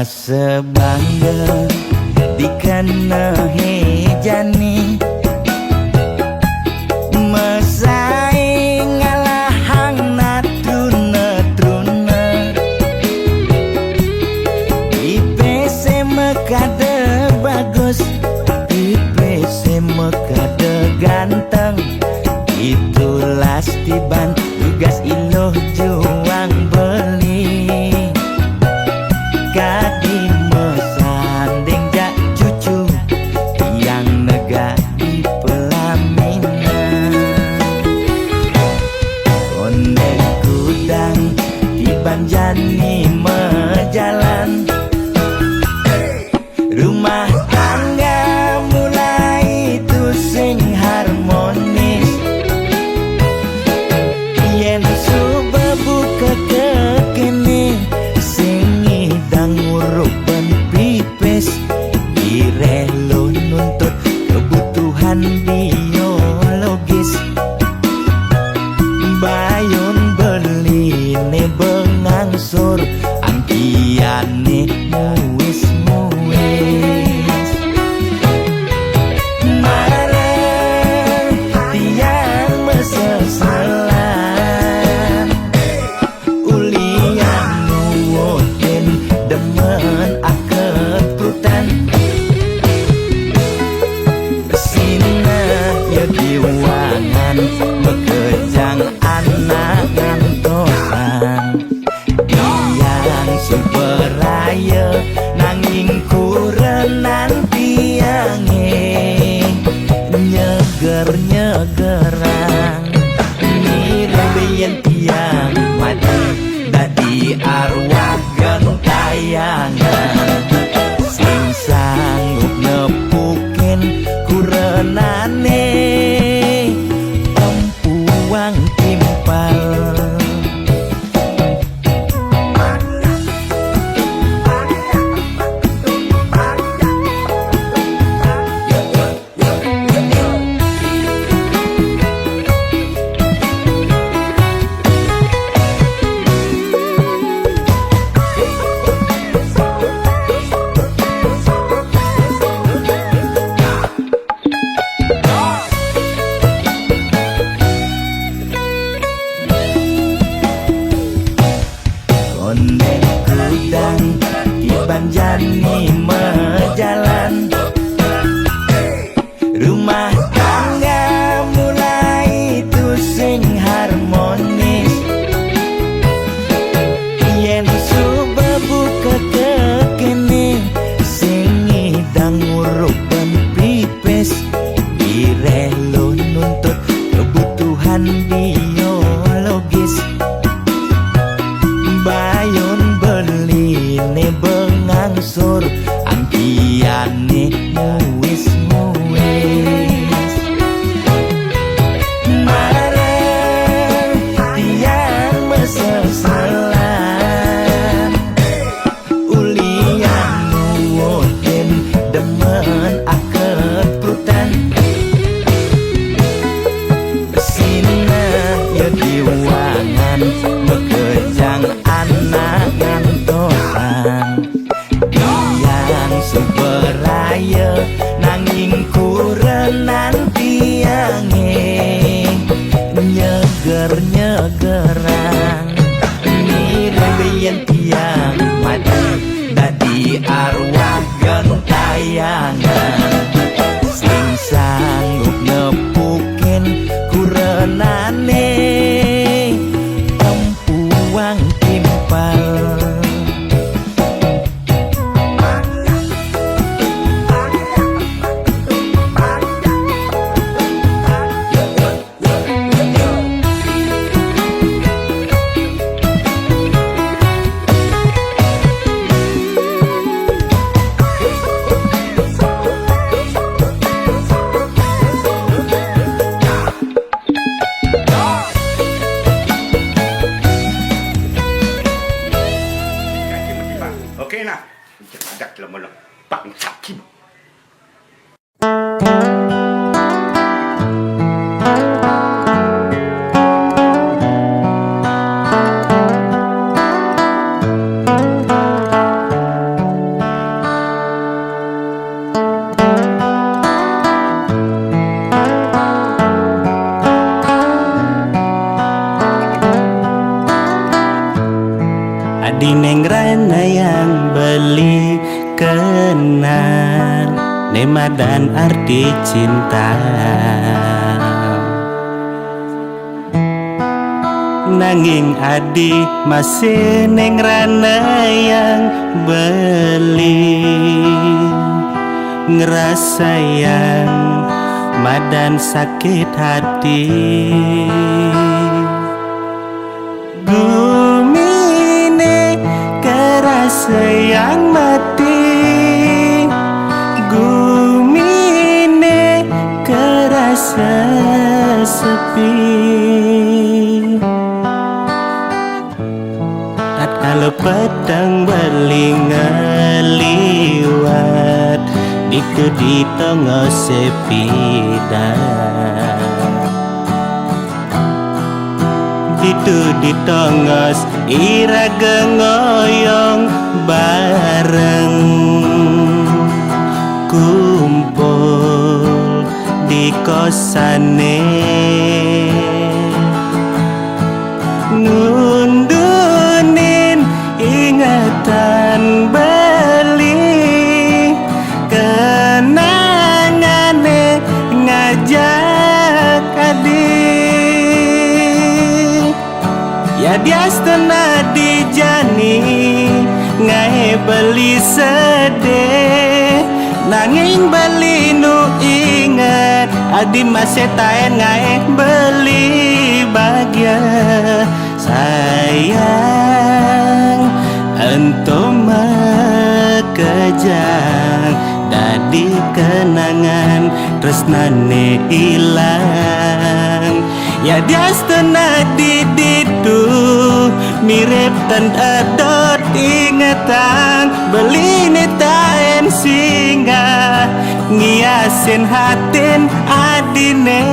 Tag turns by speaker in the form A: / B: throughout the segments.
A: sebangga dikena hejani mesaing ngalahang natruna IPC mekade bagus IPC mekade ganteng itulah tiban tugas iloh juang beli kadi mesanding jak cucu yang nega di pelaminan ondek kudang di banjani mejalan rumah tangga mulai tusing harmonis yen subebuka kekini sing idang nguruk ben pipis direlo nuntut kebutuhan biologis bayun beli ne bengangsur angkiane muis marah tiang meseselan ulian nuwotin demen akeprutan sina ya diwangan bekejang anak ngantosan yang superaya nanging kurenan tiange nyeger-nyegerang nirembeyen tiang mati dadi arwah gentayangan sing sanggup nepukin kurenane empuang timpal ondek kudang di banjani mejalan rumah tangga mulai tusing harmonis yen subebuka kekini sing idang nguruk ben pipis direlo nuntut kebutuhan biologis bayun beli ne bengangsur angkiane muis marah tiang meseselan ulian nuwotin demen akeprutan sina ya diwangan bekejang anak ngantosan yang superaya nanging kurenan tiange nyeger-nyegerang nirembeyen tiang mati dadi arwah gentayangan sing sanggup nepukin kurenane empuang timpal
B: Oke nah, ada dalam Pak Sakim.
C: mana yang beli kenal nema dan arti cinta. Nanging adi masih neng rana yang beli ngerasa yang madan sakit hati. Gumine kerasa yang mati, gumine kerasa sepi. Kalau petang beling ngeliwat itu di tengah sepi itu di tengah iraga ngoyong bareng kumpul di kosane ngundunin ingatan beli kenangane ngajak adik ya diastana dijani ngae beli sedih nanging beli nu ingat adi masih taen ngae beli bahagia sayang ento makejang dadi kenangan tresnane ilang ya diastana diditu mirip tan adot ingatan beli taen singa ngiasin hatin adine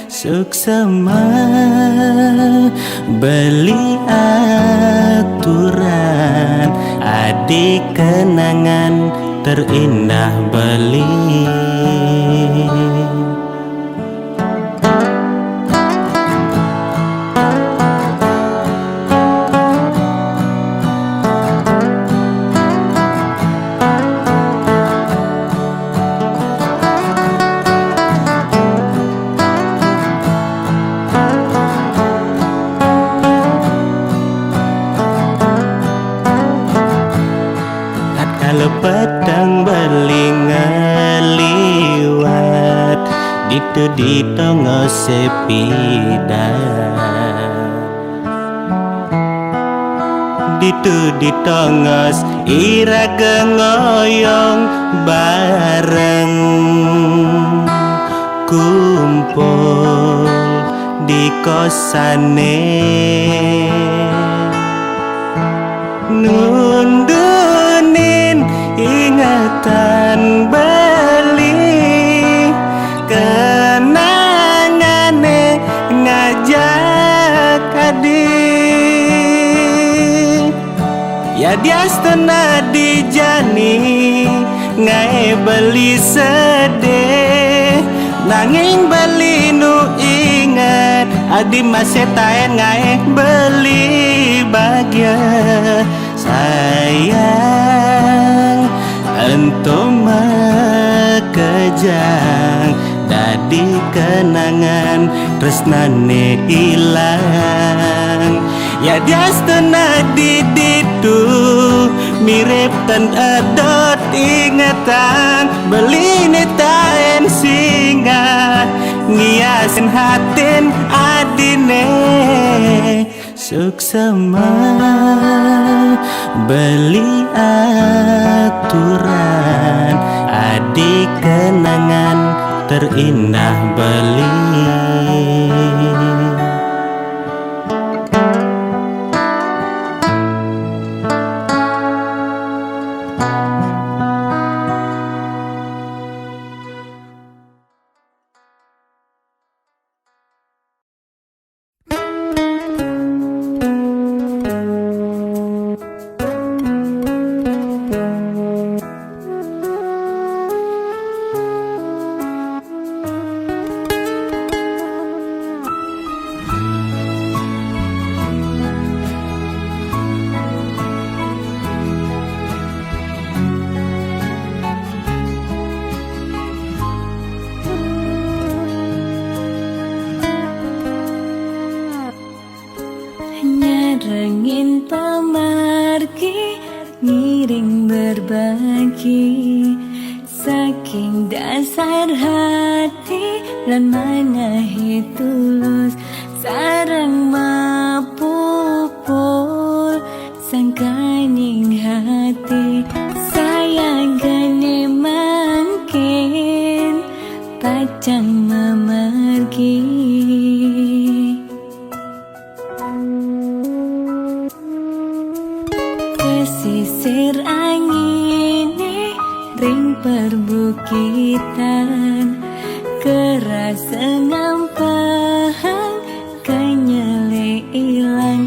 C: suksema beli aturan adik kenangan terindah beli. Kalau petang beling ngeliwat itu di tengah sepi itu di tengah iraga ngoyong bareng kumpul di kosane nundunin ingatan beli kenangane ngajak adik ya diastana dijani ngae beli sedih nanging beli nu ingat adi masih taen ngae beli bahagia sayang ento makejang dadi kenangan tresnane ilang ya diastana diditu mirip tan adot ingatan beli taen singa ngiasin hatin adine suksema beli aturan adik kenangan terindah beli.
D: ring berbagi saking dasar hati lan manahi tulus sareng mapupul sangkaning hati sayang gane mangkin pacang memergi. Pesisir angine ring perbukitan kerasa ngampang kenyele ilang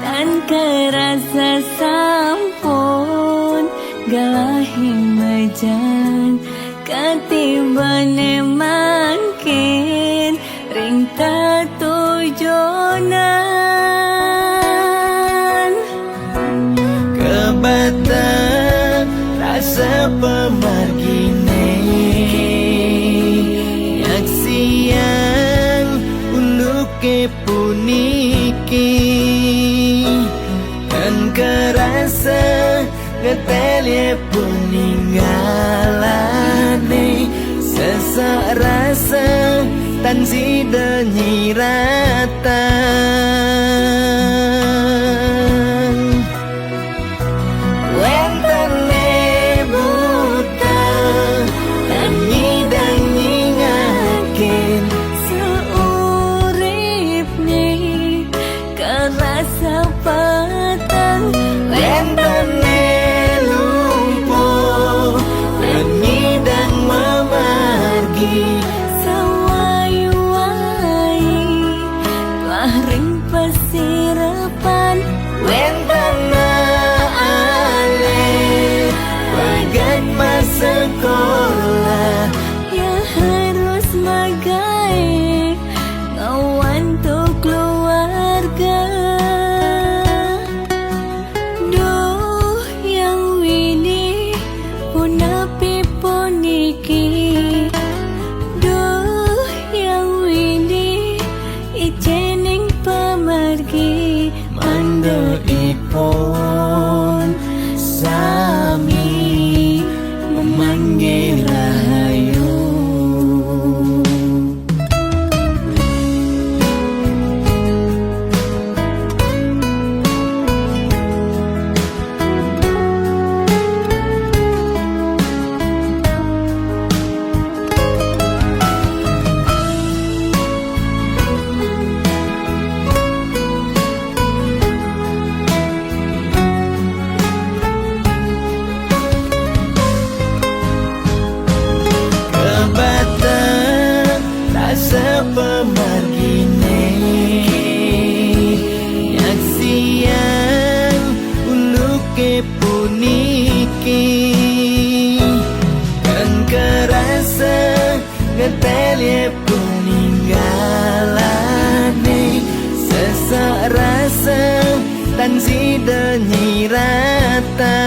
D: dan kerasa sampun galahing mejan katibane mangkin ring tatujonan
A: Kebata rasa pemargine Yaksian uluke puniki Dan kerasa ngetelye peninggalane Sesak rasa tan sida nyiratan Wentene buta dan nyidang nyingakin
D: seurip nih kerasa petang
A: Wentene lumpuh dan nyidang memargi
D: sawai-wai telah ring pesirapan
A: Wentana ale bagat masa sekolah
D: ya harus magai ngawan tuh keluarga. Duh yang wini punapi puniki duh yang wini ijening pemargi
A: Mando ipon sami memanggil rahayu pemargine Yaksian uluke puniki Dan kerasa ngetelye peninggalane Sesak rasa tan sida nyiratan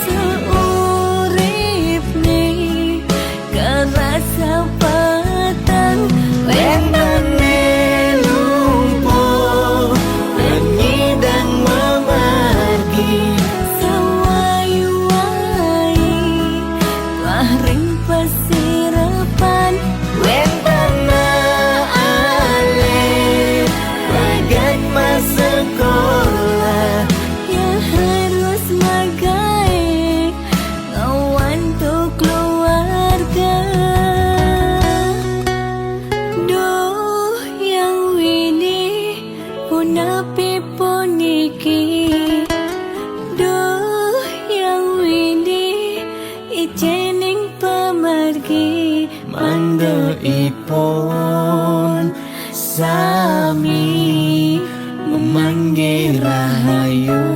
D: seurip nih kerasa petang
A: Wentene lumpuh dan nyidang memargi
D: sawai-wai telah ring pesirapan
A: Wentana ale bagat masa sekolah
D: ya harus magai ngawan tuh keluarga. Duh yang wini punapi puniki duh yang wini ijening pemargi
A: Mando ipon sami memanggil rahayu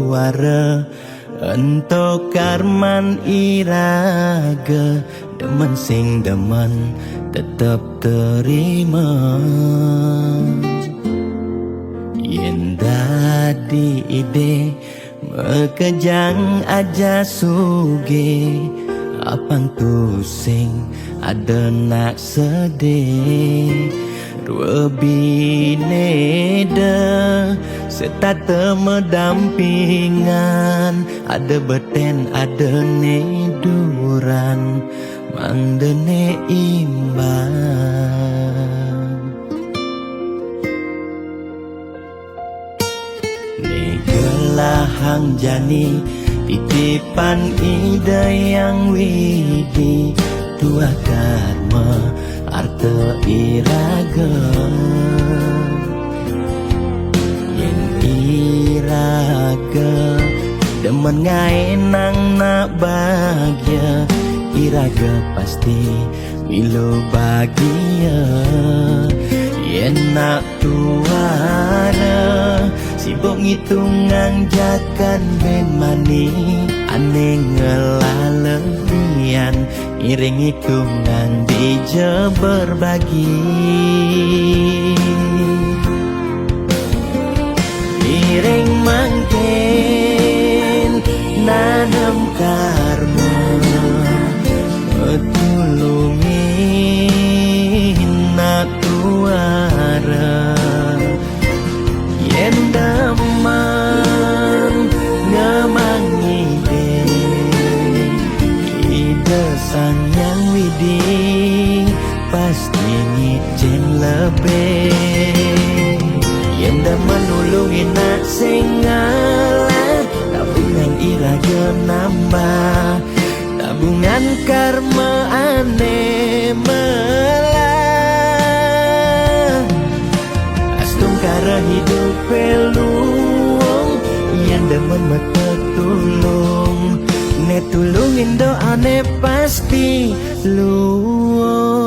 C: duara Ento karman iraga Demen sing demen tetep terima Yen dadi ide Mekejang aja suge Apang tu sing ada nak sedih Dua bineda Serta temedampingan Ada beten ada neduran Mandene imbang Negelahang jani Titipan ide yang widi Tua karma Arte iraga Yang iraga Demen ngaenang nak bahagia Iraga pasti milu bahagia Yen nak tuara Sibuk ngitungan jakan ben mani Ane ngelalebian Iring hitungan dija berbagi Iring mangkin nanam karma Metulungin nak tuara Yen daman ngemangi ide sang yang widi pasti ngicen lebih Yen daman nulungin nak sing ngalah tabungan iraga nambah tabungan karma ane melah Astung kara hidup peluang Yang demen mata tulung Ne tulungin doane pasti luang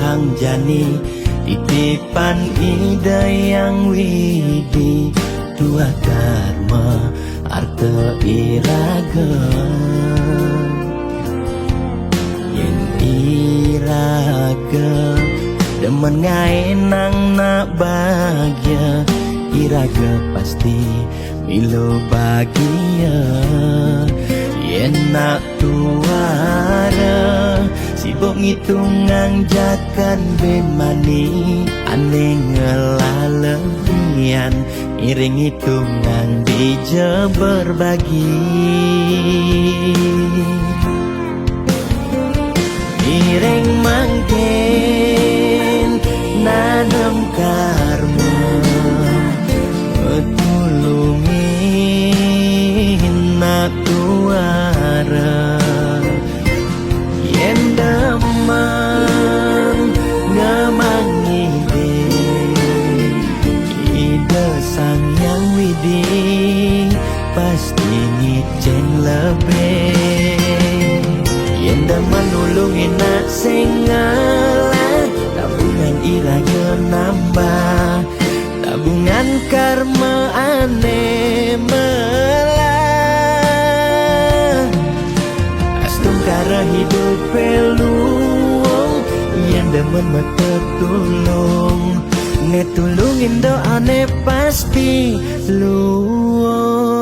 C: Hang jani titipan ide yang widi Tua karma arte iraga Yen iraga demen ngaenang nak bahagia Iraga pasti milu bahagia Yen nak tuara Sibuk ngitungan jakan ben mani Ane ngelalebian Iring hitungan dija berbagi Iring mangkin nanam karma Metulungin nak tuara Yen daman ngemangi ide sang yang widi pasti ngicen lebih Yen daman nulungin nak sing ngalah tabungan iraga nambah tabungan karma ane melah Astung kara hidup peluang Yang demen mata tulung Ne tulungin doane pasti luang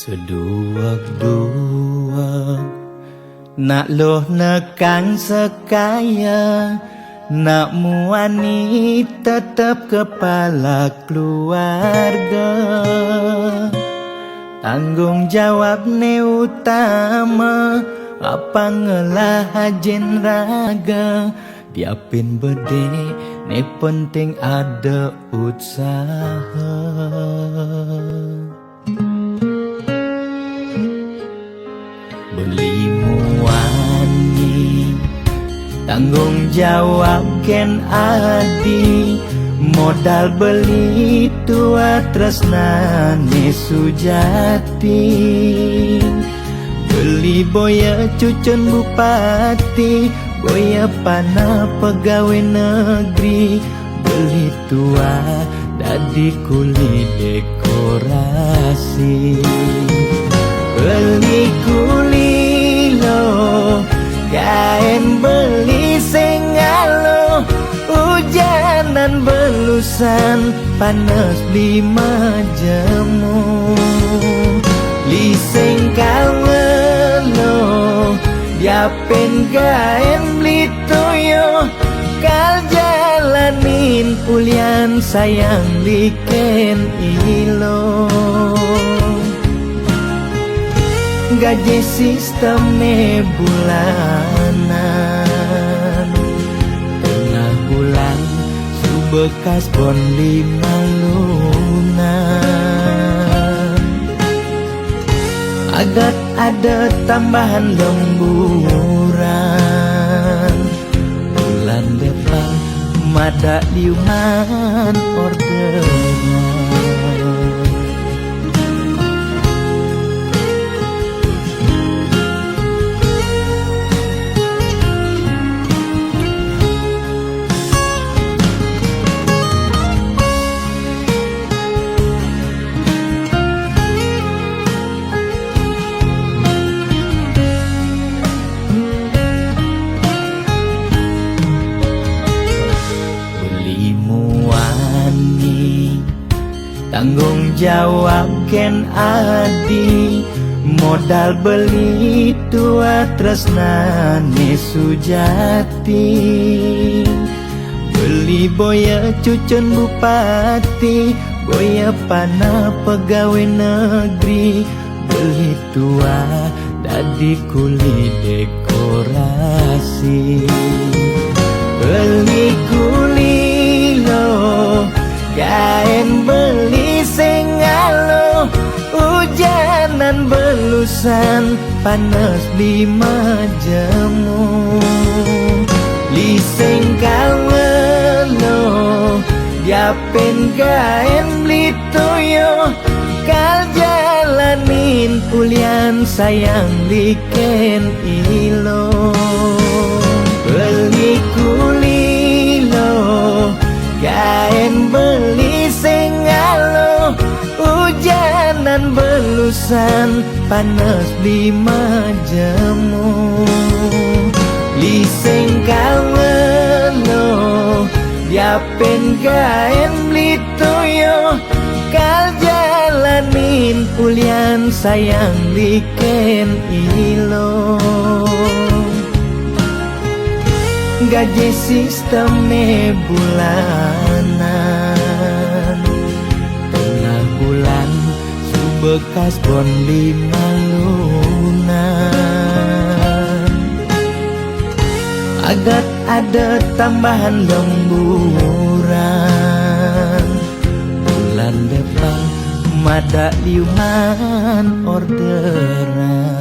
A: Seduak-duak nak loh nekang sekaya, nak muani tetap kepala keluarga. Tanggung jawab ne utama, apa ngelah hajen raga. Biapin bede ne penting ada usaha. Beli muani tanggung jawab ken adi, modal beli tua tresnane sujati. Beli boya cucun bupati, boya pana pegawai negeri. Beli tua dadi kuli dekorasi. Beli kuli lo, kain beli sengalo. Hujanan belusan, panas 5 jemu. Liseng kawelo, diapen kain beli toyo. Kal jalanin pulian sayang liken ilo. Gaji sistemnya bulanan, tengah bulan subekas bon 5 lunan. Agat ada tambahan lemburan, bulan depan mada liuman orderan. Tanggung jawab ken adi, modal beli tua tresnane sujati. Beli boya cucun bupati, boya pana pegawai negeri. Beli tua dadi kuli dekorasi. Beli kuli lo, kain beli sengalo. Hujanan belusan, panas 5 jemu. Liseng kawelo, diapen kain beli toyo. Kal jalanin pulian sayang liken ilo. Beli kuli lo, kain beli sengalo. Hujanan belusan, panas 5 jemu. Liseng kawelo, diapen kain beli toyo. Kal jalanin pulian sayang liken ilo. Gaji sistemnya bulanan, tengah bulan subekas bon 5 lunan. Agat ada tambahan lemburan, bulan depan mada liuman orderan.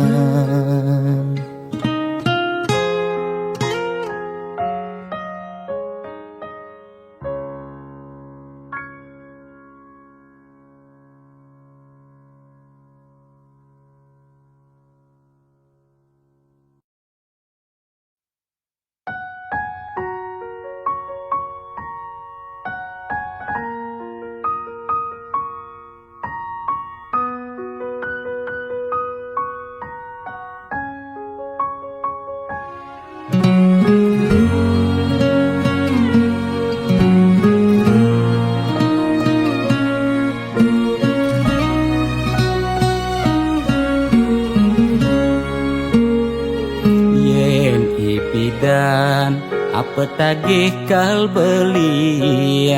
A: Ipidan apa tagih kal belian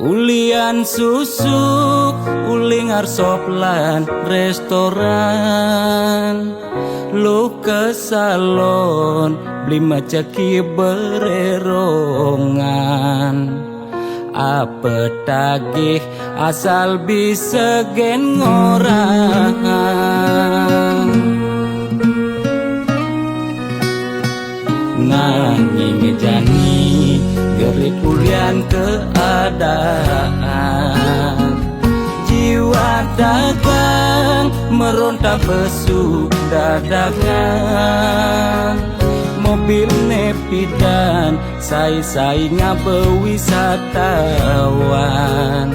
A: Ulian susuk uling arsoplan restoran Lu ke salon beli macaki bererongan Apa tagih asal bisa gen orang Nanging jani gerik ulian keadaan Jiwa dagang meronta besu dadakan Mobil nepidan say-say ngabewisatawan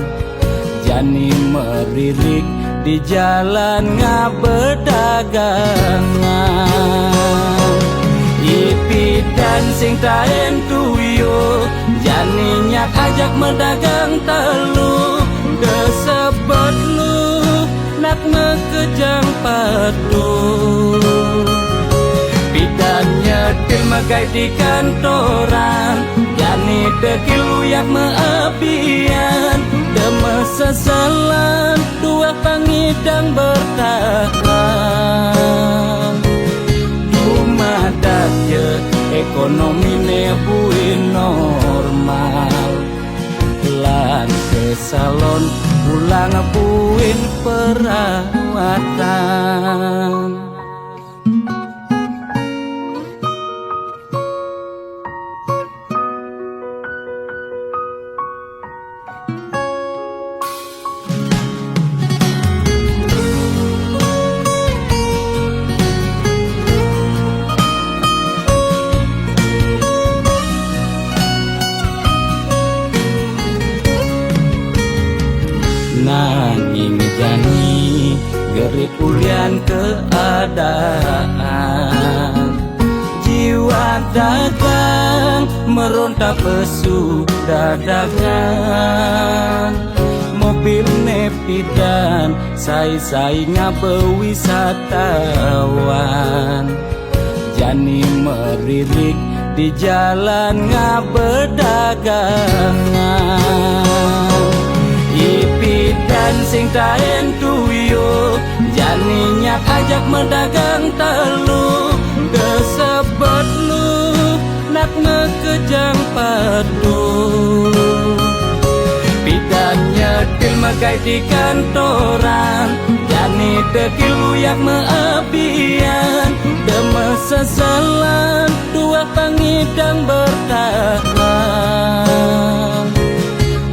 A: Jani meririk di jalan ngabedagangan Ipidan sing taen tuyo Jani nyak ajak medagang telu Desebet lu nak ngekejang padu Pidan nyetil megai di kantoran Jani dekil uyak meabian Deme sesalan dua pangidang bertahan Dumadak je ekonomi nebuin normal Lan ke salon pulang buin perawatan Nanging jani gerik ulian keadaan Jiwa dagang meronta pesu dadakan Mobil nepidan say-say ngabewisatawan Jani meririk di jalan ngabedagangan Ipidan sing taen tuyo Jani nyak ajak medagang telu Desebet lu nak ngekejang padu Pidan nyetil megai di kantoran Jani dekil uyak meabian Deme sesalan dua pangidang bertahan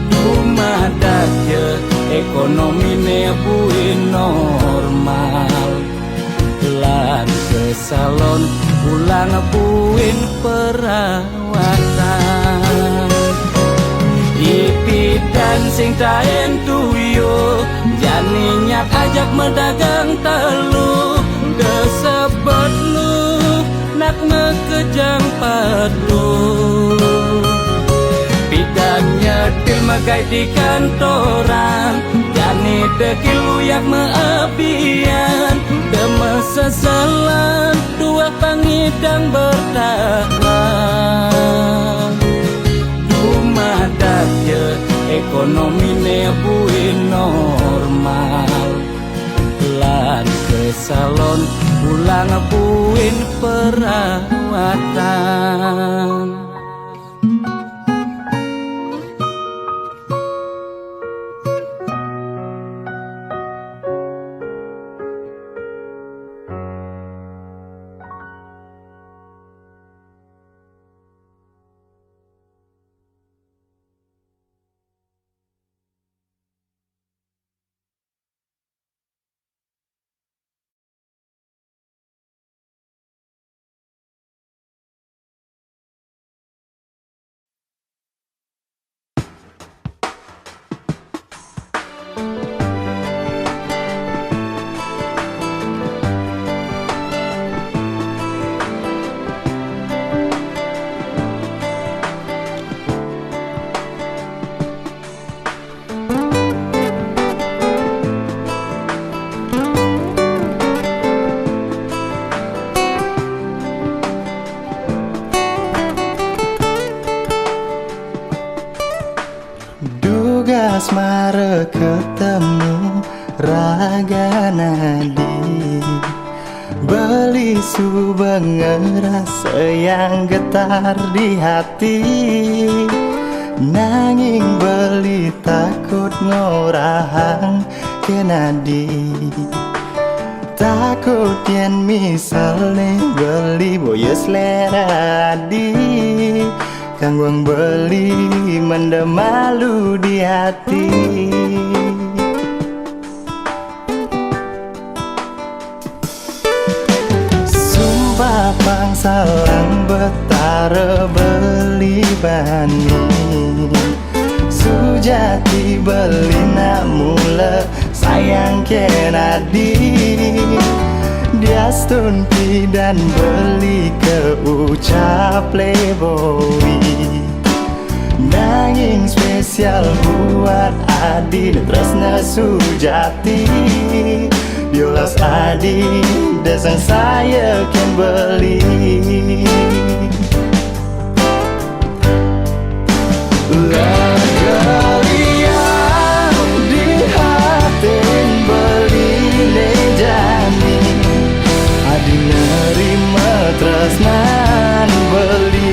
A: Dumadak je ekonomi nebuin normal Lan ke salon pulang buin perawatan Ipidan sing taen tuyo Jani nyak ajak medagang telu Desebet lu nak ngekejang padu Pidan nyetil megai di kantoran Jani dekil uyak meabian Deme sesalan dua pangidang bertahan Dumadak je ekonomi nebuin normal Lan ke salon pulang buin perawatan
E: asmara ketemu raga nadi, beli subeng rasa yang getar di hati. Nanging beli takut ngorahang ke nadi, takut yen misalnya beli boyo selera di, kangguang beli mendem malu di hati. Sumpah pangsalang betara beli bani, sujati beli nak mula sayang kenadi. Dia stunti dan beli ke ucap playboy, nanging spesial buat Adi tresna sujati. Diolas Adi desang saya kan beli. Tresnan beli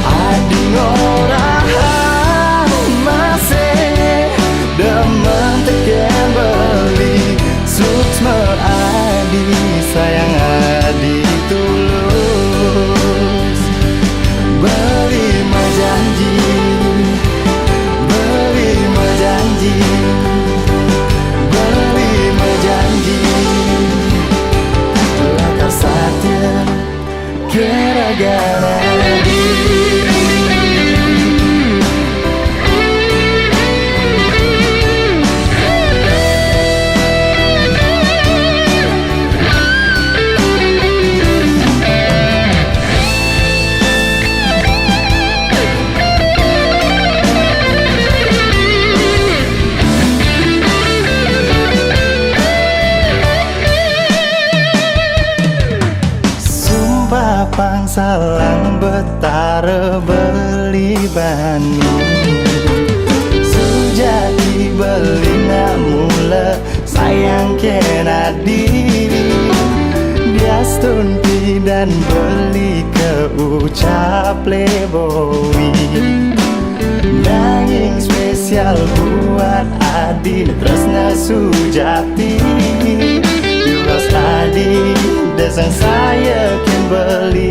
E: adi ngorahang masih demen teken beli suksma adi sayang adi tulus beli majanji beli majanji beli majanji satya gara-gara pangsalang betara beli bani, sujati beli nak mula sayang kenadi. Dia stunti dan beli ke ucap playboy, nanging spesial buat Adi tresna sujati. Diolas Adi desang saya kan beli.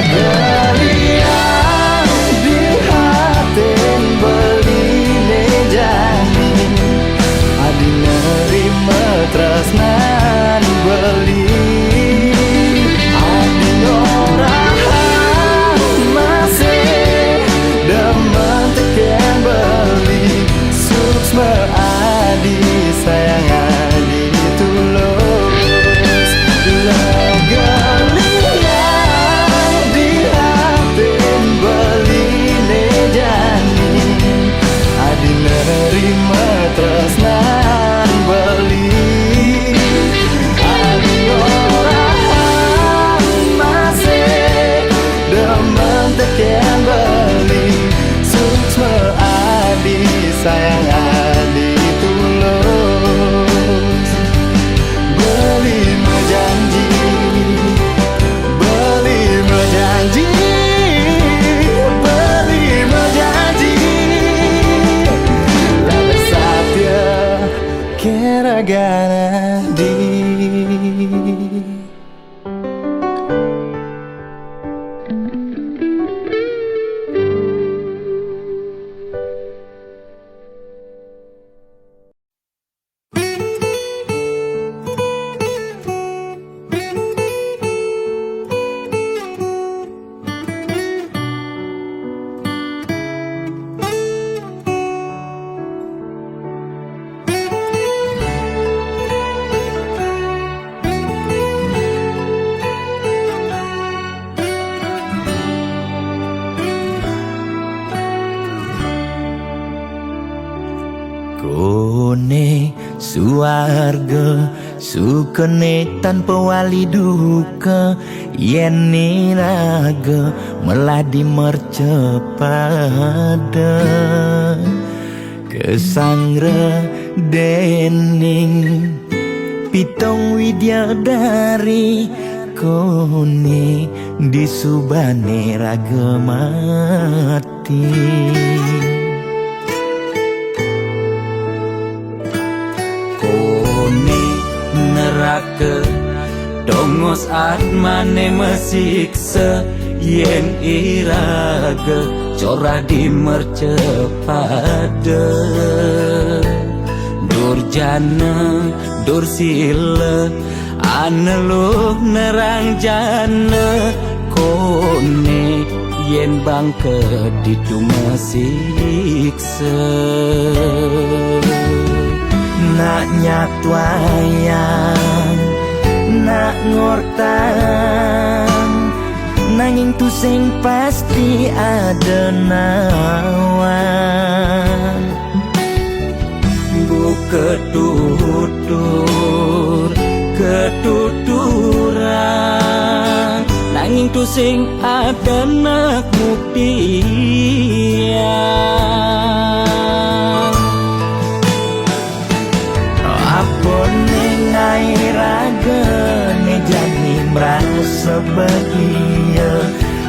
E: Galian di hatin beli nejani, Adi nerima tresnan beli. Adi ngorahang masih demen teken beli suksma adi sayang adi tulus. Galian di hatin beli nejani, adi nerima tresnan beli. Adi ngorahang masih demen teken beli suksma adi sayang adi tulus. Beli menjanji beli menjanji beli menjanji lalu satya gara-gara di.
C: suarga sukene tanpa wali duka yen niraga meladi mercepada kesangra dening pitong widyadari kone disubane raga mati
A: kone neraka dongos atmane mesiksa yen iraga corah di mercepada durjana dursila aneluh nerang jana kone yen bangke ditu mesiksa
C: nak nyatwayang nak ngortang nanging tu sing pasti ada nawan
A: ketutur ketuturan nanging tu sing ada nak buktian
C: apa nengai raga ne jani merasa bahagia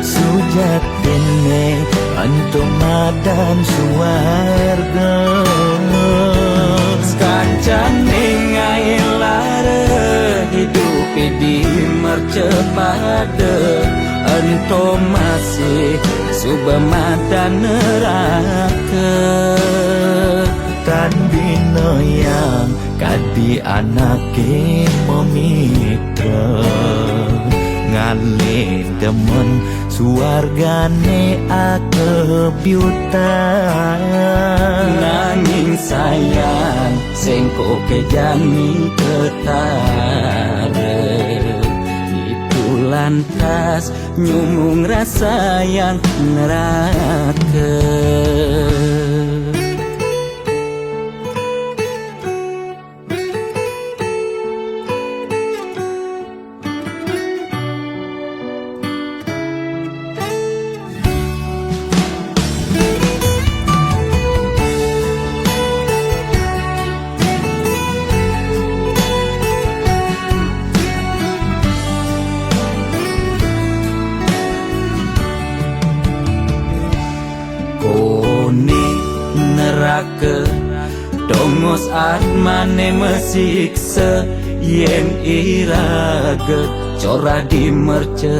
C: sujatine antum madan suarga
A: kancane ngai lara hidup di mercepada ento masih subamata neraka
C: tan bina yang kadi anake memitra ngale demen suargane akebyutan
A: nanging sayang sengko kejani ketara itu lantas nyumung rasa yang neraka neraka dongos atmane mesiksa yen iraga corah di mercepada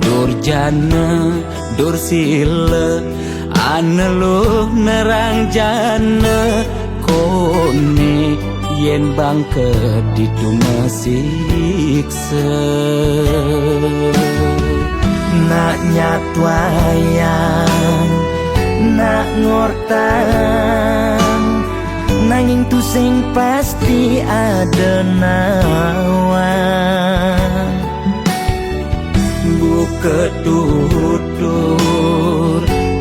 A: durjana dursila aneluh nerang jana kone yen bangke ditu mesiksa
C: nak nyatwayang nak ngortang nanging tu sing pasti ada nawan
A: ketutur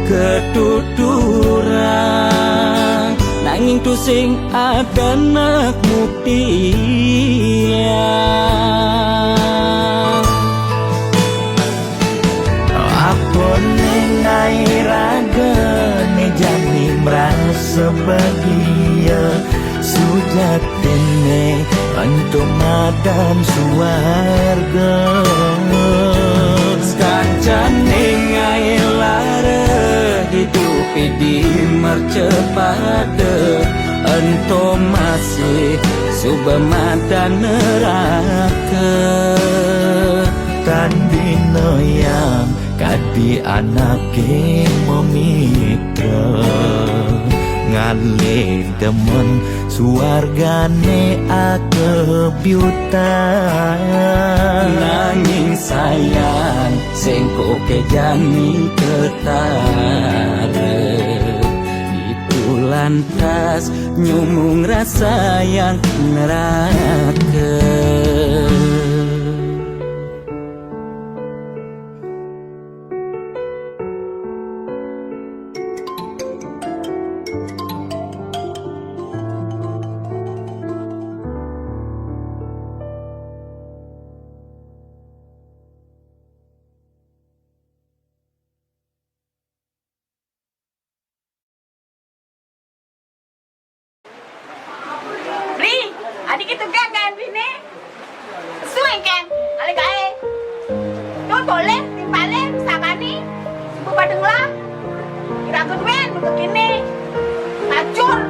A: ketuturan nanging tu sing ada nak buktian
C: apa nengai raga ne jani merasa bahagia sujatine antum madan suarga
A: kancane ngai lara hidup di mercepada ento masih subamata neraka
C: tan bina yang kadi anake memitra ngale demen suargane akebyutan
A: nanging sayang sengko kejani ketara itu lantas nyumung rasa yang neraka
F: Adik itu kan bini. Suing kan, kali kali. Tuh boleh, timpalin, sakani. Ibu padeng lah. Kira keduen, begini. Acur.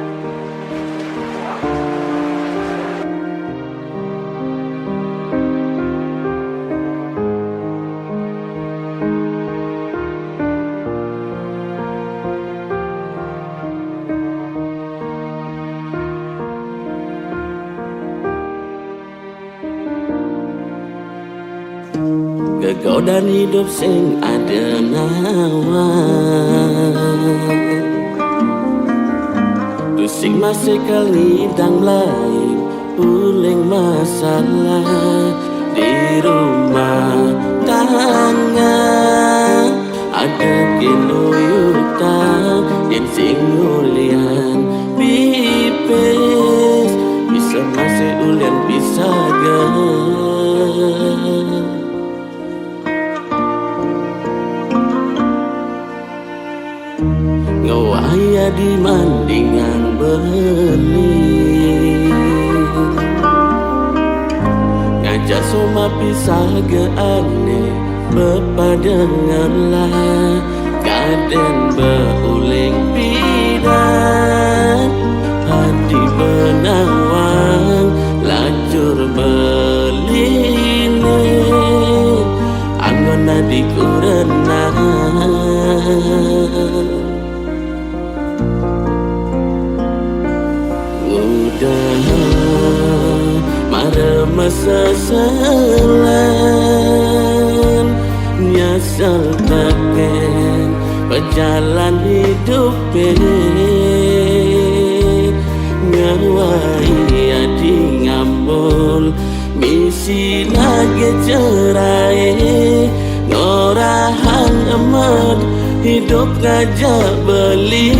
A: Kegodan hidup sing ada nawa, pusing masih kali dang lain uling masalah di rumah tangga. Ada kinuyutan yang sing ulian pipes, bisa masih ulian bisa ngawaya di mandingan beli, ngajak soma pisah ke aneh bepadenganlah kaden beuling pidan hati benawang lacur beline angon di kurenang. Mara masa selan nyasal taken berjalan hidup ngawai adi ngambul misi lagi cerai ngorahan amat hidup ngajak beli.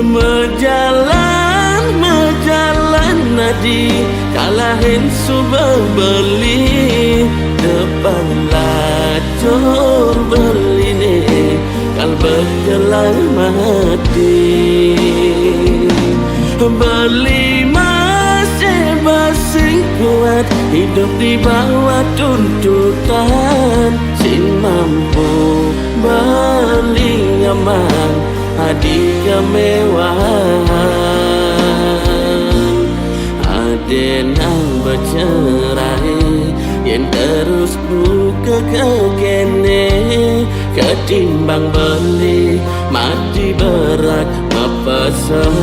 A: Mejalan nadi kalahin subah beli depan lacur beli nih kal berjalan mati beli masih basing kuat hidup di bawah tuntutan sin mampu beli nyaman hadi kemewahan adenang bercerai yang terus buka kekene ketimbang beli mati berat mepesan.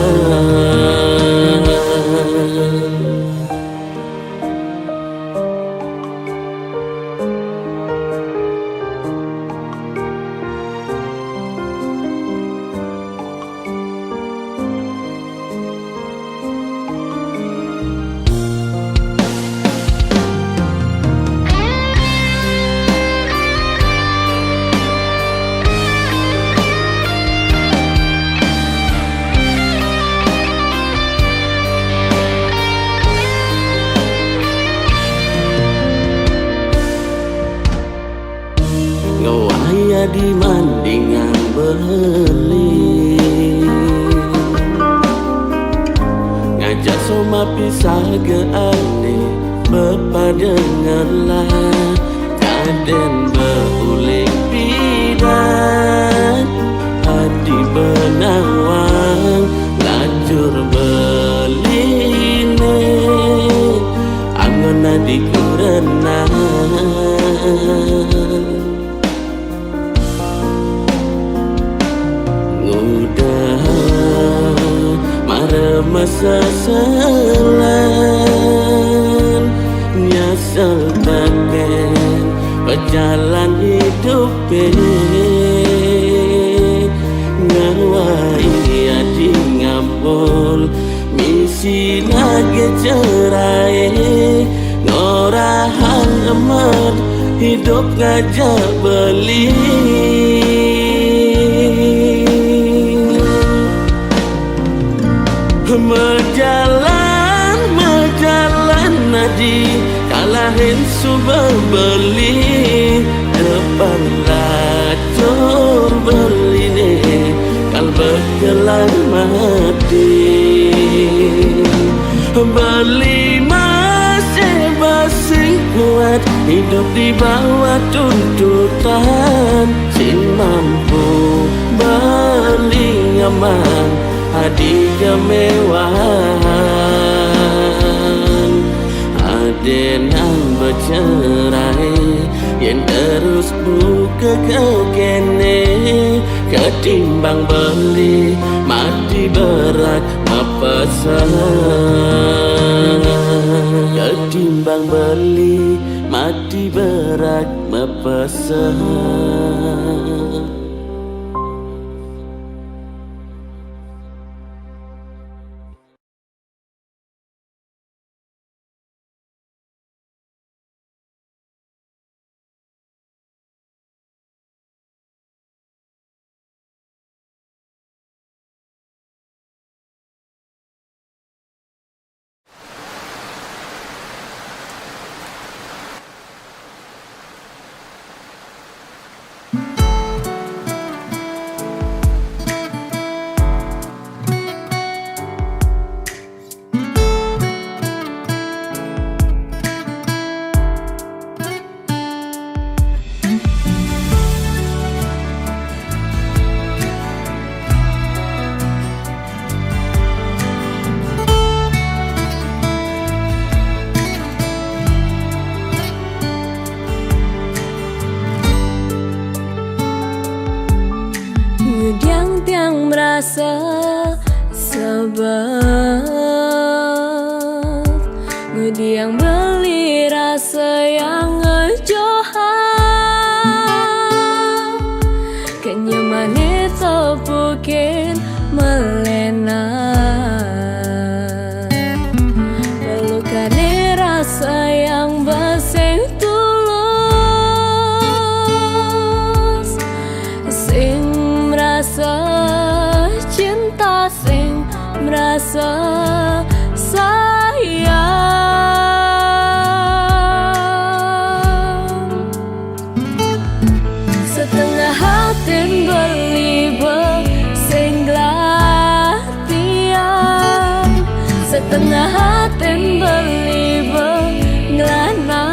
A: Ngawaya di mandingan beli ngajak soma pisah ke ane bepadenganlah kaden beuling pidan hati benawang lacur beline angon di kurenang. Mara masa selan nyasal taken berjalan hidup ngawai adi ngampul misi lagi cerai ngorahan amat hidup ngajak beli. Mejalan nadi kalahin subah beli depan lacur beli nih kal telah mati. Beli masih basing kuat, hidup di bawah tuntutan. Sin mampu beli aman, hadi kemewahan. Adenan bercerai, yang terus buka kekene. Ketimbang beli mati berat mepesan. Ketimbang beli mati berat mepesan.
D: Ngediang-tiang merasa sebab ngediang beli rasa yang ngejohan. Kenyamanan terpukin melena, pelukan rasa yang basing tulus. Sing merasa cinta, sing merasa sayang. Setengah hati beli sing glatian, setengah hati beli ngelana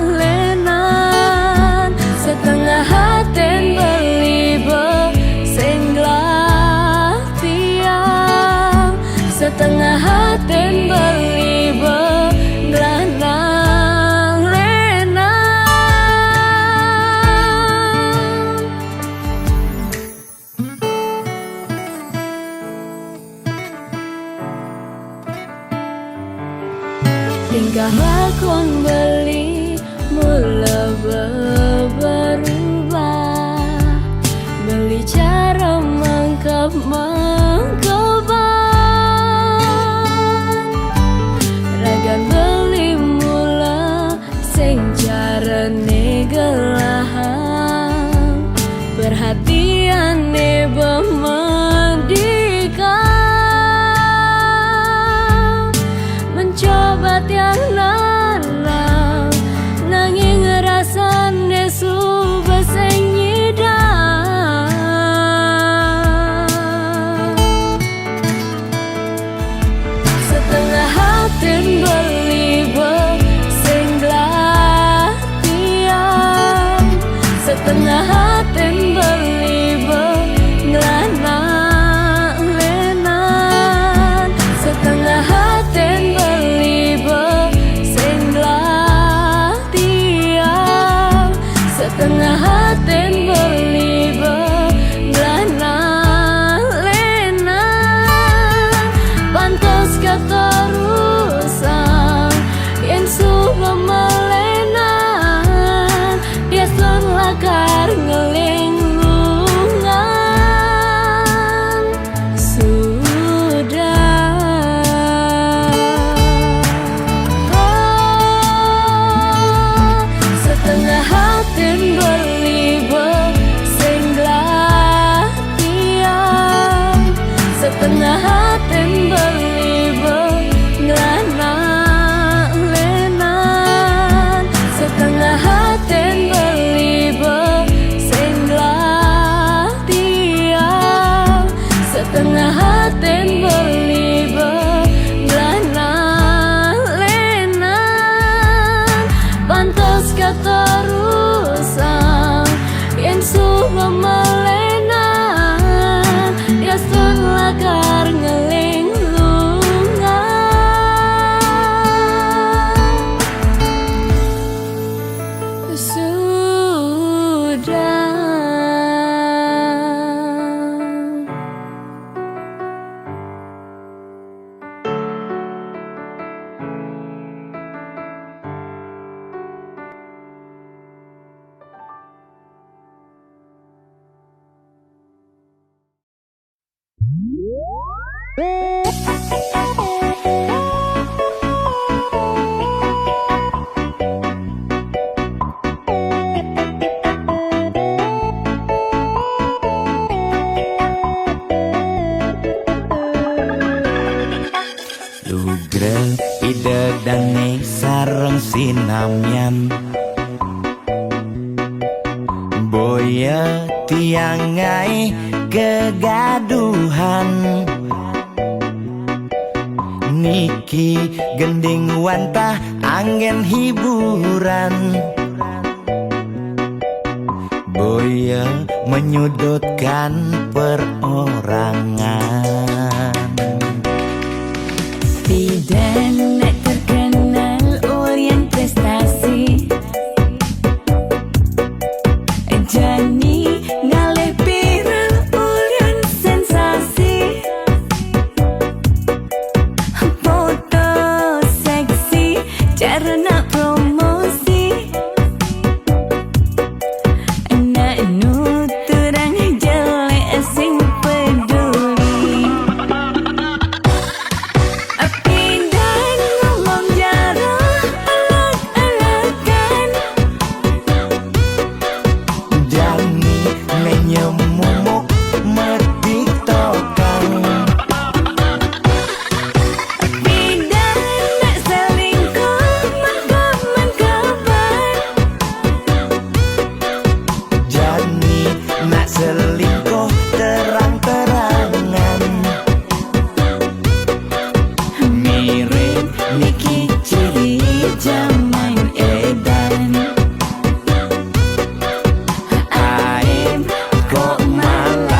D: lenan, setengah hati beli sing glatian, setengah hati beli ngelana lenan. Tingkah lakon beli mula berubah, beli cara mengkeban. Ragan beli mula sing cara negelahan, perhatian bemedikan, mencoba tiang nanang
C: ide dane sareng sinamyan boya tiangai kegaduhan niki gending wantah angin hiburan boya menyudutkan perorangan.
D: Tidak terkenal Orient prestasi, Jani ngalih viral Orient sensasi, foto seksi cara nak promosi, nak nuturang jelek sing peduli. Pindah ngomong jarang alak-alakan,
C: Jani menyemumuk mertiktokan
D: pindah nak selingkuh mangkaman kabar,
C: Jani nak selingkuh terang-terangan
D: mirip Niki ciri zaman edan.
C: Aib kok malah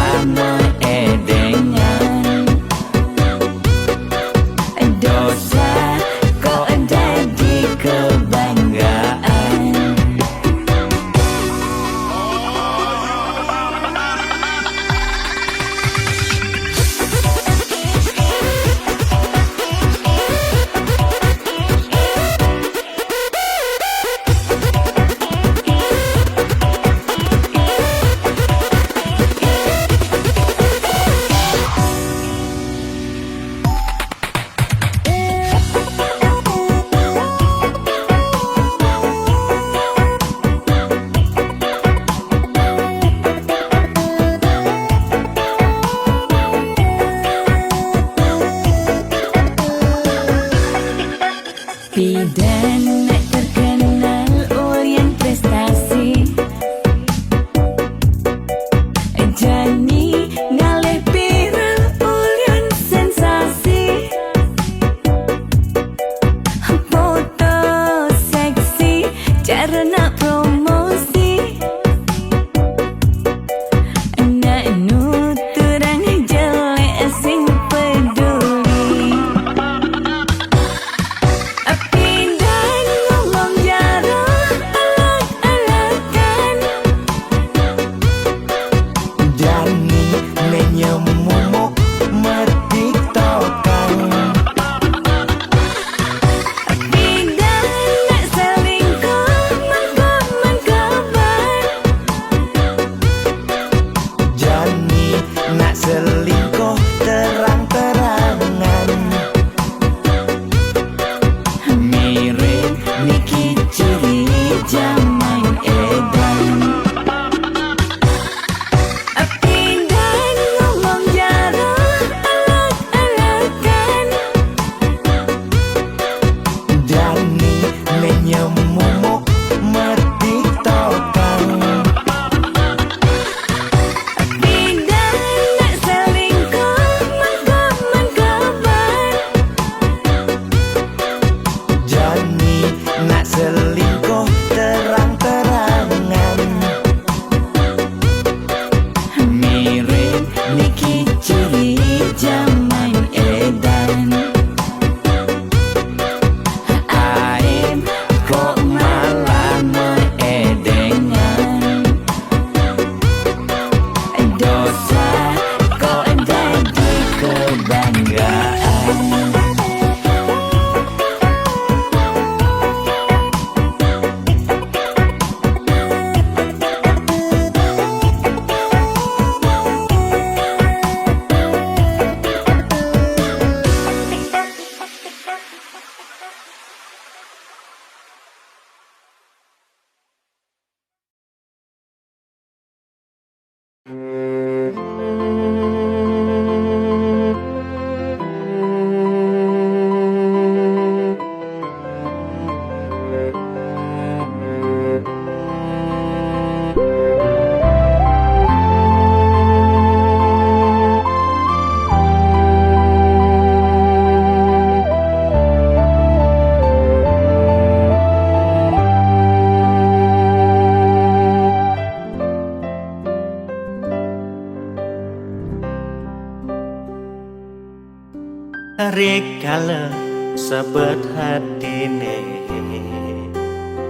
C: Rikala sebet hatine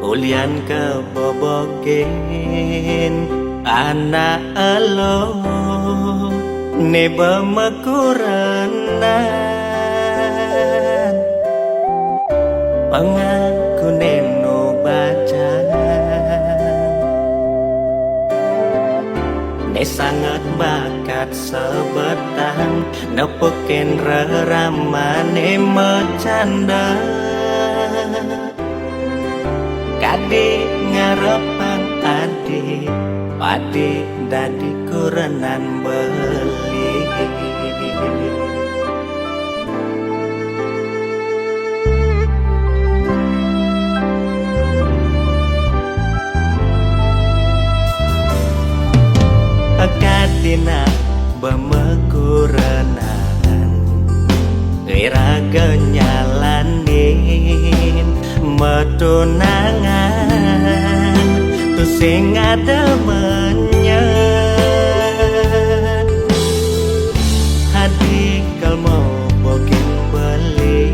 C: ulian kebobogen anak elo neba makuranan pangaku neno baca ne sangat bakat sebetan nepekin reramane mecanda kade ngarepan ade pade dadi kurenan beli kadina bemekuranan iraga nyalanin metunangan tu sing ada menyet hadi kal mau bokin beli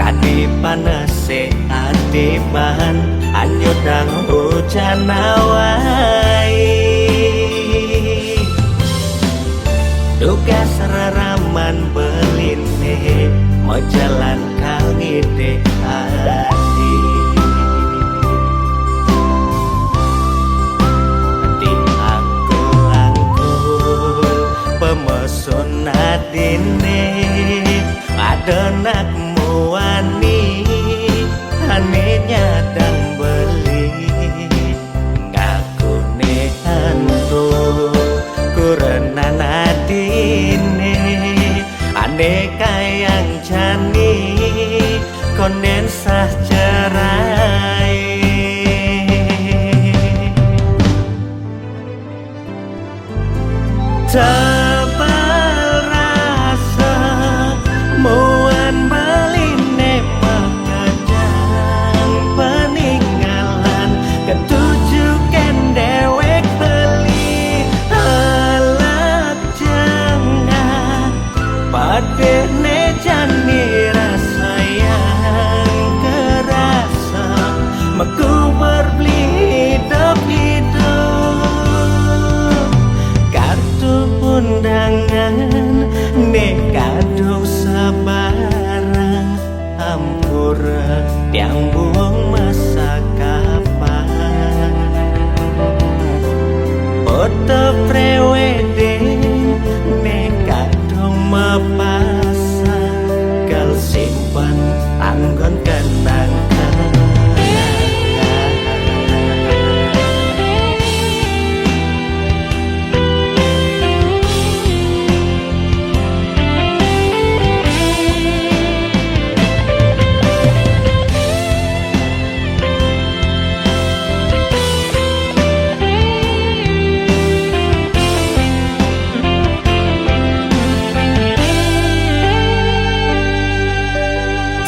C: kadi panase adiman anyudang hujan awai duga seraraman beline mau jalan kali deh hati di angkul pemesun adine ada nakmu wani anehnya dan beli ngaku nehantu kurenan adine aneh kayang jani konen sah cerai tebal rasa muan beline makajang peninggalan ketujukan dewek beli halak jangan pade ne jani rasa yang kerasa meku berbeli hidup kartu undangan ne kado sabarang hampura yang buang masa kapan foto prewedding ne kado mapasang kal simpan anggon kenangan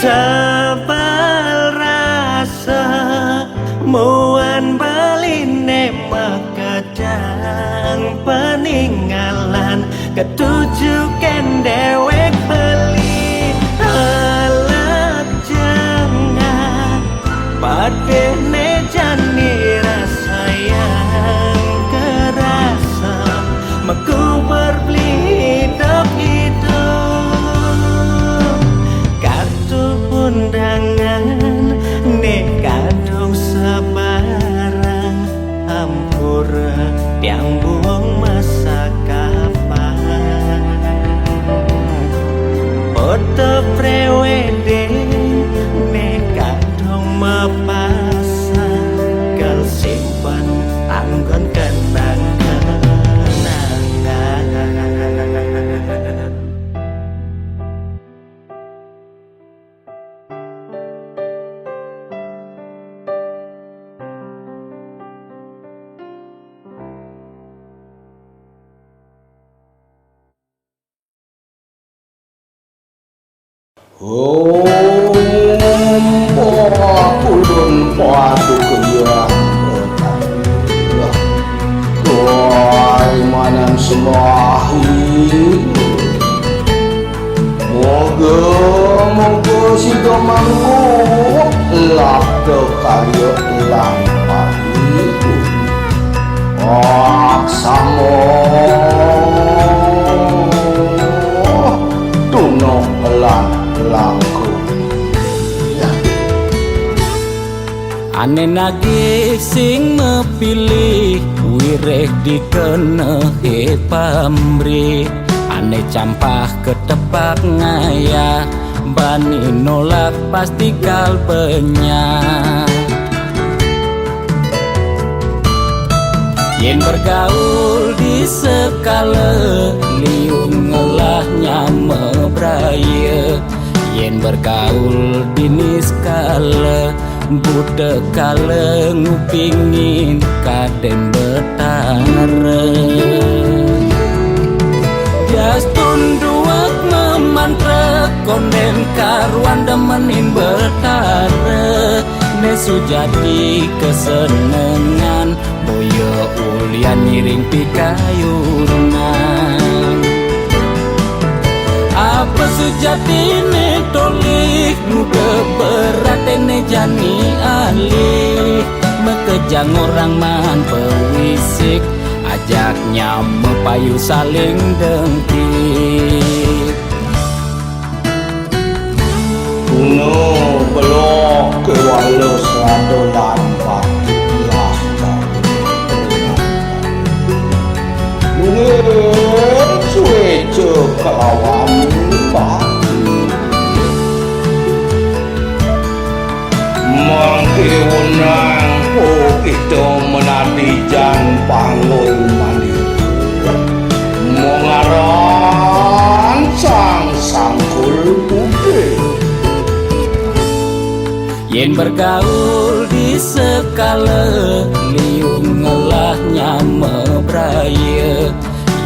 C: tebal rasa muan beline makajang peninggalan ketujukan dewek beli halak jangan pade ne jani rasa yang kerasa meku berbeli hidup kartu undangan ne kadung sabarang hampura yang buang masa kapan foto prewedding ne kadung mapasang kal simpan anggon kenangan
E: ulun padu kuya Wah, mana bulan selahi. Moga-moga si domangku labda karya lan pahiku. Aksamo tunong lan langku.
C: Ane nagih sing mepilih wireh dikenehe pamrih. Ane campah ketepak ngaya bani nolak pasti kalbenya. Yen bergaul di sekala liung ngelahnya mebraya. Yen bergaul di niskala budak kala ngupingin kaden betara. Jas tunduak memantra konden karuan demenin betara. Nesu jadi kesenengan boyo ulian miring pikayunan. Apa sejatine tolik muda beratene jani alih. Mekejang orang man pewisik ajaknya mepayu saling dengki.
E: No belok ke walus radolan patilah mungkin suwe kelawan baki mangke wenang kita menati jan pangun mandi mengaran sang sangkul putih.
C: Yen bergaul di sekala liung ngelahnya mebraya.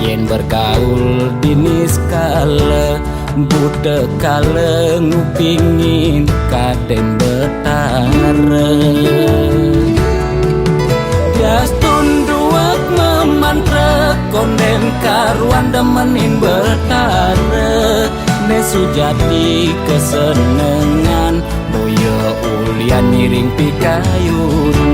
C: Yen bergaul di niskala budak kala ngupingin kaden betara. Jas tunduak memantra konden karuan demenin betara. Nesu jadi kesenengan boyo ulian miring pikayunan.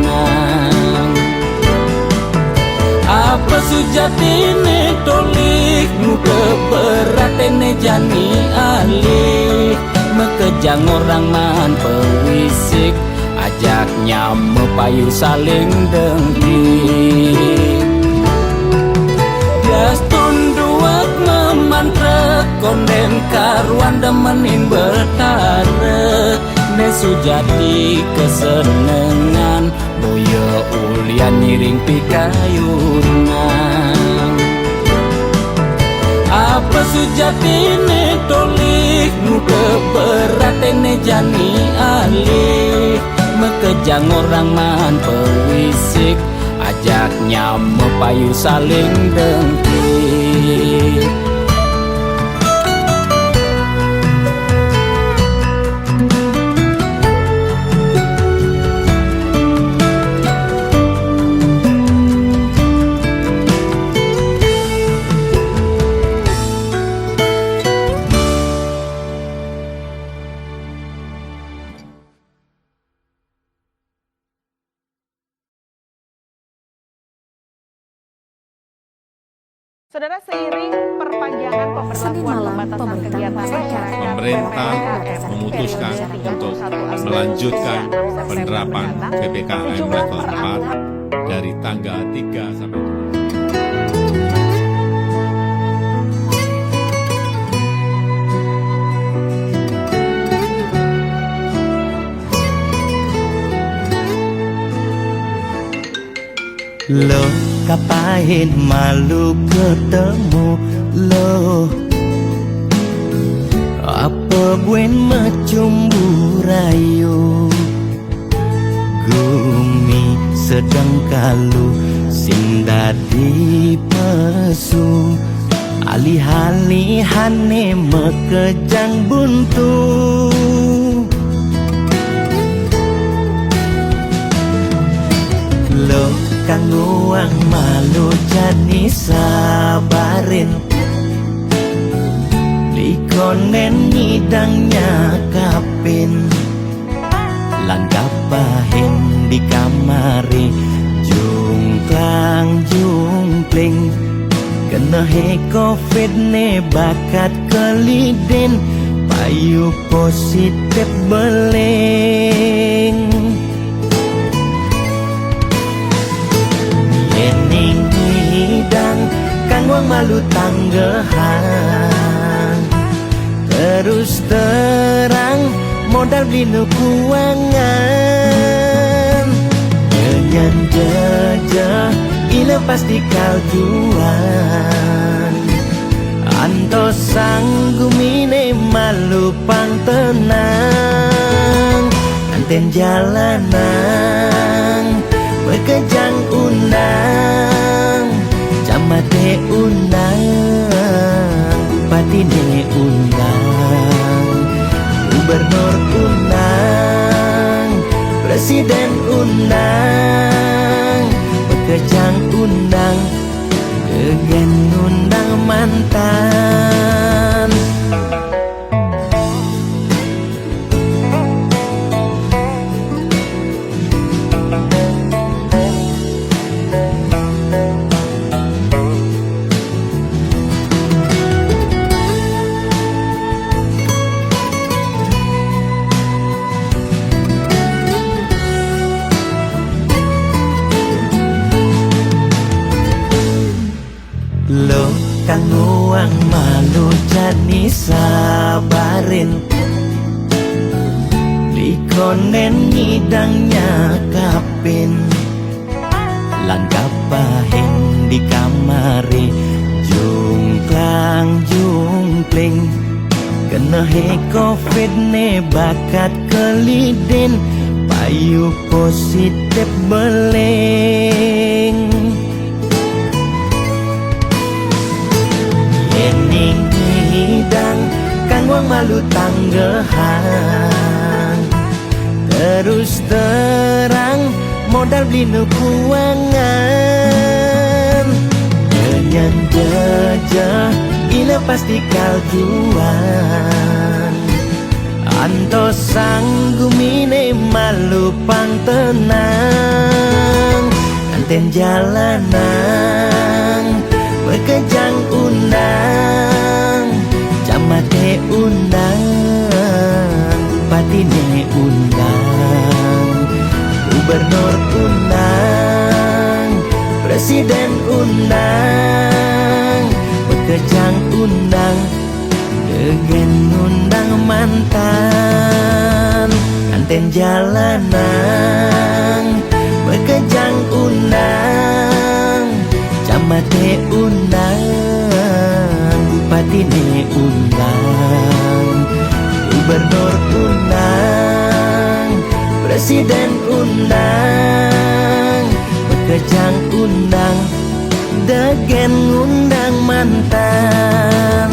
C: Apa sujatine tolik muda beratene jani alih. Mekejang orang man pewisik ajaknya mepayu saling dengki. Jas tunduak memantra konden karuan demenin betara. Nesu jadi kesenengan boyo ulian miring pikayunan. Apa sejatine tolik muda beratene jani alih. Mekejang orang man pewisik ajaknya mepayu saling dengki.
F: Saudara, seiring perpanjangan pemberlakuan pembatasan kegiatan masyarakat,
G: pemerintah memutuskan untuk melanjutkan penerapan PPKM level 4 dari tanggal 3 sampai
C: 7. Lo kapain malu ketemu lo, apa buen macumbu rayu. Gumi sedang kalu sing dadi pesu, alih-alihane mekejang buntu. Lo kangguang malu jani sabarin likonen ngidangnya kapin langgap bahin di kamari jungklang jungkling kena he covid ne bakat kelidin payu positif beleng yening hidang kangguang malu tanggehan terus terang modal beli kuangan nyanyan jejah ila pasti kaljuan anto sanggumine malu pang tenang anten jalanan bekejang undang camate undang patine undang gubernur undang presiden undang bekejang undang kegen undang mantan lo kangguang malu jani sabarin likonen ngidangnya kapin langgap bahin di kamari jungklang jungkling kena he covid ne bakat kelidin payu positif beleng yening hidang kangguang malu tanggehan terus terang modal beli kuangan nyanyan jejah ila pasti kaljuan anto sanggumine malu pang tenang anten jalanan bekejang undang camate undang patine undang gubernur undang presiden undang bekejang undang kegen undang mantan anten jalanan bekejang undang camate undang patine undang gubernur undang presiden undang bekejang undang degen undang mantan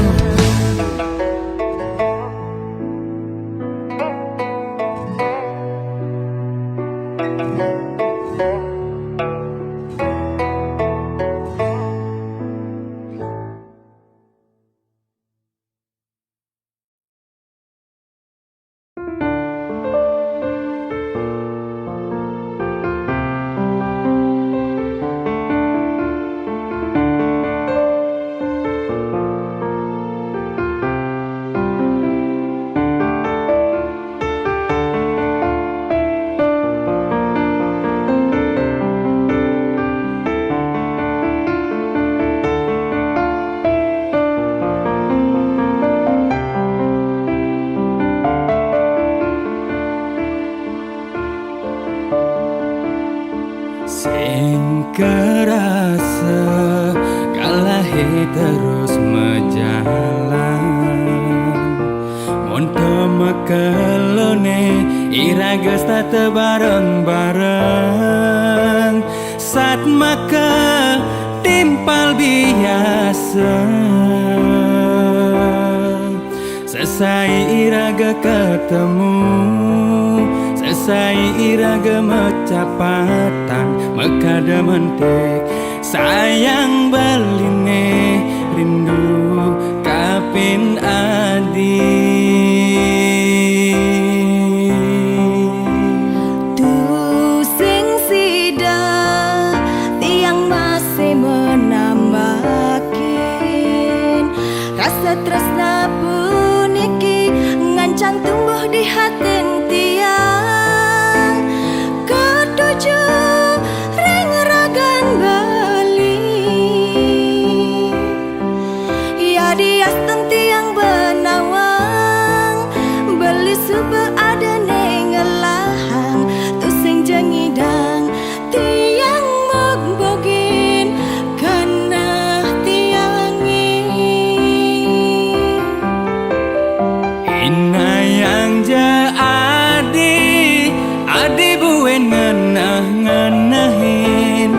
A: Sing kerasa kalahe terus menjalan Monto makelone iragas tata bareng-bareng Saat maka timpal biasa Selesai iraga ketemu Selesai iraga mecapatan mekada mentik sayang beline rindu kapin adi.
D: Tu sing sida tiang masih menambakin rasa tresna puniki ngancang tumbuh di hati tiang ketujuh ring ragan bali ya dias tiang benawang beli sube ada nengelahang tu sing jengidang tiang magbogin kana tiangi
A: Inayang ja adi buen ngenah-ngenahin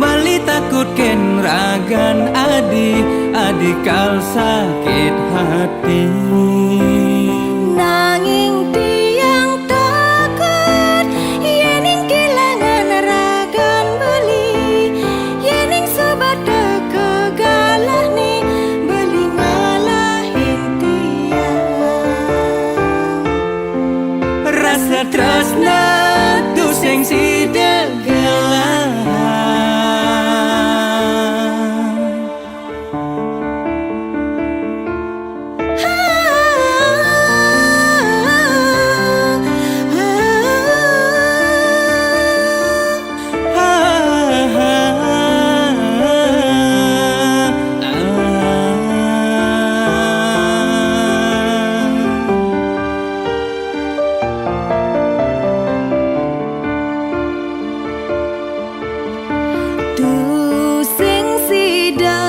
A: bali takut ken ragan adi kal sakit hati.
D: nanging tiang takut yening kehilangan ragan beli yening sobat kegalah nih beli ngalahin tiang
A: Rasa tresna tu sing sidegelang
D: Tu sing sida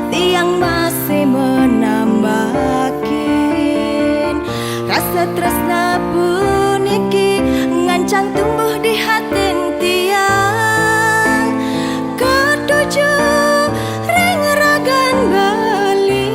D: tiang masih menambakin rasa tresna puniki ngancang tumbuh di hati tiang ketujuh ring ragan bali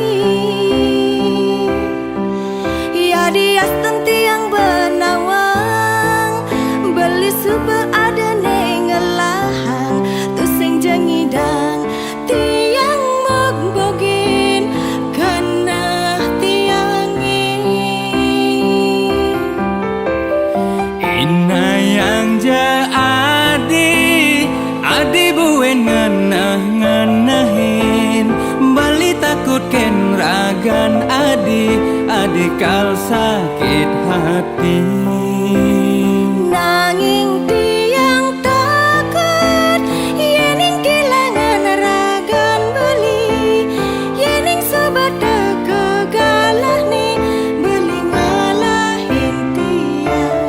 D: ya dias tiang benawang beli sube ada nengelahang tu sing jengidang tiang magbogin kana tiangi
A: Inayang ja adi buen ngenah-ngenahin bali takut ken ragan adi kal sakit hati.
D: nanging tiang takut yening kehilangan ragan beli yening sobat kegalah nih beli ngalahin tiang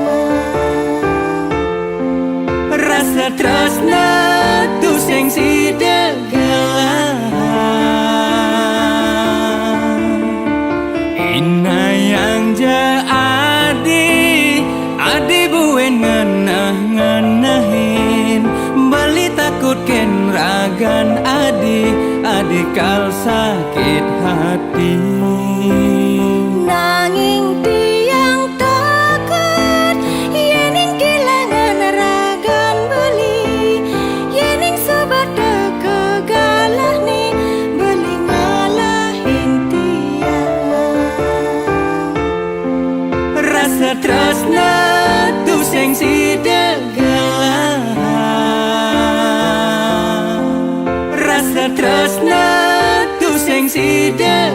A: Rasa tresna tu sing sidegelang Inayang ja adi buen ngenah-ngenahin bali takut ken ragan adi kal sakit hati.
D: nanging tiang takut yening kehilangan ragan beli yening sobat kegalah nih beli ngalahin tiang
A: Rasa tresna tu sing sidegelang Rasa tresna tu sing sidegelang